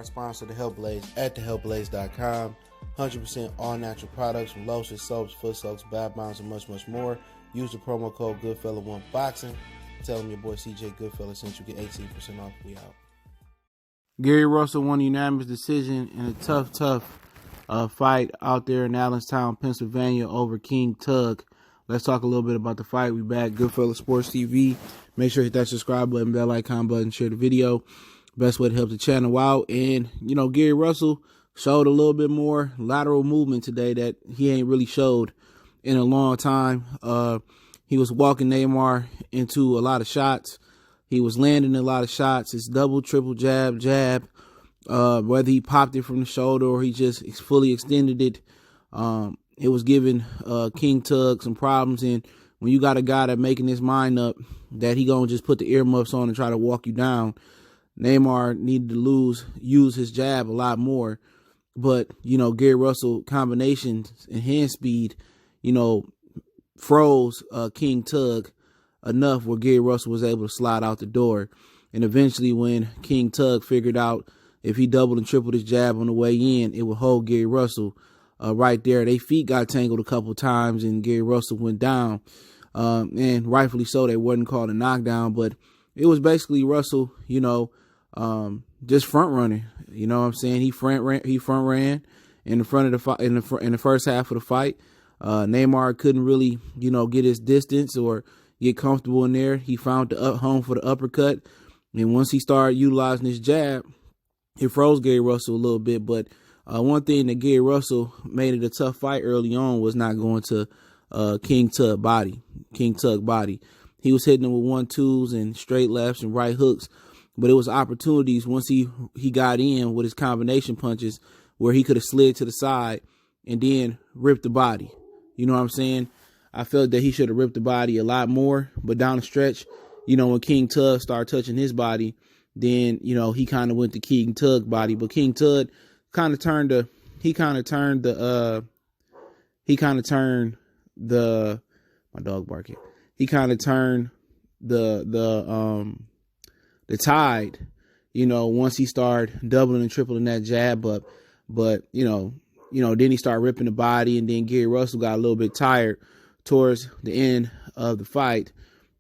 sponsor, The Health Blaze, at thehealthblaze.com. 100% all natural products from lotions, soaps, foot soaks, bath bombs, and much, much more. Use the promo code Goodfella1Boxing. Tell them your boy CJ Goodfella sent you, get 18% off. We out. Gary Russell won a unanimous decision in a tough fight out there in Allentown, Pennsylvania over King Tug. Let's talk a little bit about the fight. We back, Goodfella Sports TV. Make sure to hit that subscribe button, bell icon button, share the video. Best way to help the channel out. And, Gary Russell showed a little bit more lateral movement today that he ain't really showed in a long time. He was walking Neymar into a lot of shots. He was landing a lot of shots. It's double, triple jab. Whether he popped it from the shoulder or he just fully extended it, it was giving King Tug some problems. And when you got a guy that making his mind up that he gonna just put the earmuffs on and try to walk you down, Neymar needed to use his jab a lot more. But, Gary Russell combinations and hand speed, froze King Tug enough where Gary Russell was able to slide out the door. And eventually when King Tug figured out if he doubled and tripled his jab on the way in, it would hold Gary Russell right there. Their feet got tangled a couple times and Gary Russell went down. And rightfully so, they wasn't called a knockdown, but it was basically Russell, just front running. You know what I'm saying? He front ran in the front of the fight, in the first half of the fight. Neymar couldn't really, get his distance or get comfortable in there. He found the home for the uppercut. And once he started utilizing his jab, it froze Gary Russell a little bit. But one thing that Gary Russell made it a tough fight early on was not going to King Tug body. He was hitting him with 1-2s and straight lefts and right hooks. But it was opportunities once he got in with his combination punches where he could have slid to the side and then ripped the body. You know what I'm saying? I felt that he should have ripped the body a lot more. But down the stretch, when King Tug started touching his body, then, he kind of went to King Tug body. But King Tug kind of turned the tide, once he started doubling and tripling that jab up. But, then he started ripping the body, and then Gary Russell got a little bit tired towards the end of the fight.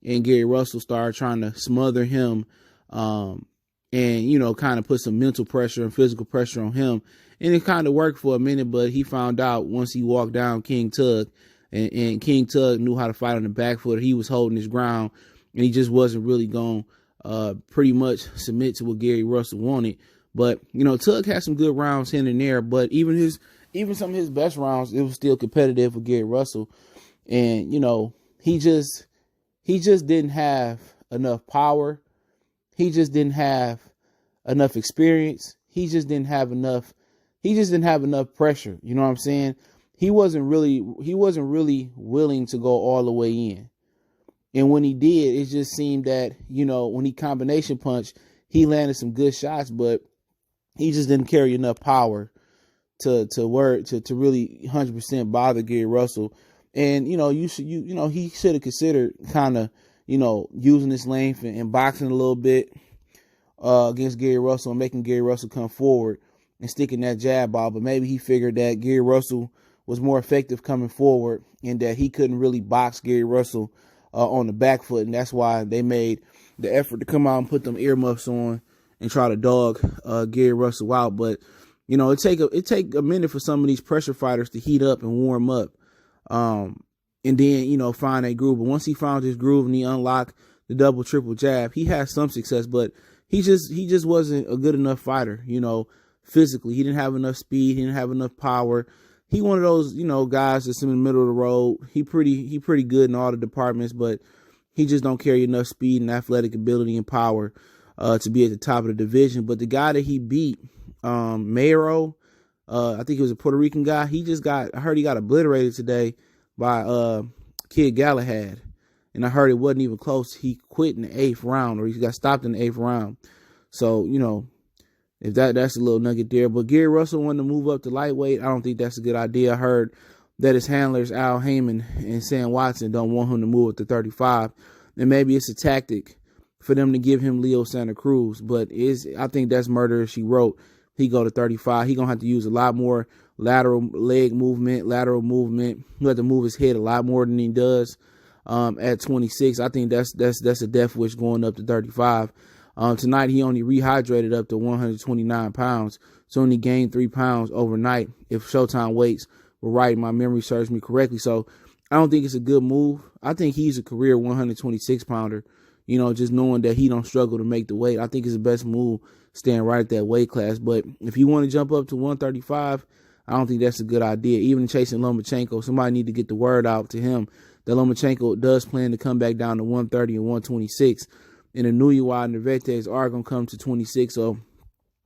And Gary Russell started trying to smother him and, kind of put some mental pressure and physical pressure on him. And it kind of worked for a minute, but he found out once he walked down King Tug, and King Tug knew how to fight on the back foot. He was holding his ground, and he just wasn't really going pretty much submit to what Gary Russell wanted. But, Tug had some good rounds here and there, but even some of his best rounds, it was still competitive with Gary Russell. And, he just didn't have enough power. He just didn't have enough experience. He just didn't have enough pressure. You know what I'm saying? He wasn't really willing to go all the way in. And when he did, it just seemed that, when he combination punched, he landed some good shots, but he just didn't carry enough power to really 100% bother Gary Russell. And, he should have considered kind of, using his length and boxing a little bit against Gary Russell and making Gary Russell come forward and sticking that jab ball. But maybe he figured that Gary Russell was more effective coming forward and that he couldn't really box Gary Russell on the back foot. And that's why they made the effort to come out and put them earmuffs on and try to dog Gary Russell out. But, it take a minute for some of these pressure fighters to heat up and warm up. And then, find a groove. But once he found his groove and he unlocked the double, triple jab, he had some success, but he just wasn't a good enough fighter, physically. He didn't have enough speed. He didn't have enough power. He one of those, guys that's in the middle of the road. He pretty good in all the departments, but he just don't carry enough speed and athletic ability and power to be at the top of the division. But the guy that he beat, Mayro, I think he was a Puerto Rican guy. I heard he got obliterated today by Kid Galahad. And I heard it wasn't even close. He quit in the 8th round, or he got stopped in the 8th round. So, if that's a little nugget there. But Gary Russell wanted to move up to lightweight. I don't think that's a good idea. I heard that his handlers, Al Heyman and Sam Watson, don't want him to move up to 35. And maybe it's a tactic for them to give him Leo Santa Cruz. But I think that's murder, she wrote. he go to 35. He gonna have to use a lot more lateral leg movement, lateral movement. He'll have to move his head a lot more than he does at 26. I think that's a death wish going up to 35. Tonight he only rehydrated up to 129 pounds, so only gained 3 pounds overnight. If Showtime weights were right, my memory serves me correctly. So I don't think it's a good move. I think he's a career 126 pounder. You know, just knowing that he don't struggle to make the weight, I think it's the best move, staying right at that weight class. But if you want to jump up to 135, I don't think that's a good idea. Even chasing Lomachenko, somebody need to get the word out to him that Lomachenko does plan to come back down to 130 and 126. And the Nyambayar and the Vetes are going to come to 26. So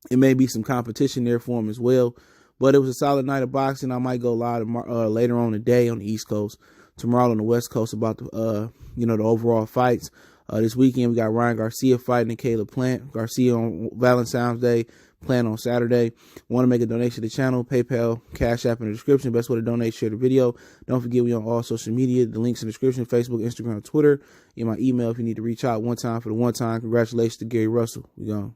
it may be some competition there for him as well. But it was a solid night of boxing. I might go live later on today on the East Coast, tomorrow on the West Coast about the the overall fights. This weekend we got Ryan Garcia fighting Caleb Plant. Garcia on Valentine's Day, Plant on Saturday. Want to make a donation to the channel? PayPal, Cash App in the description. Best way to donate, share the video. Don't forget we on all social media. The links in the description: Facebook, Instagram, Twitter. In my email if you need to reach out one time for the one time. Congratulations to Gary Russell. We gone.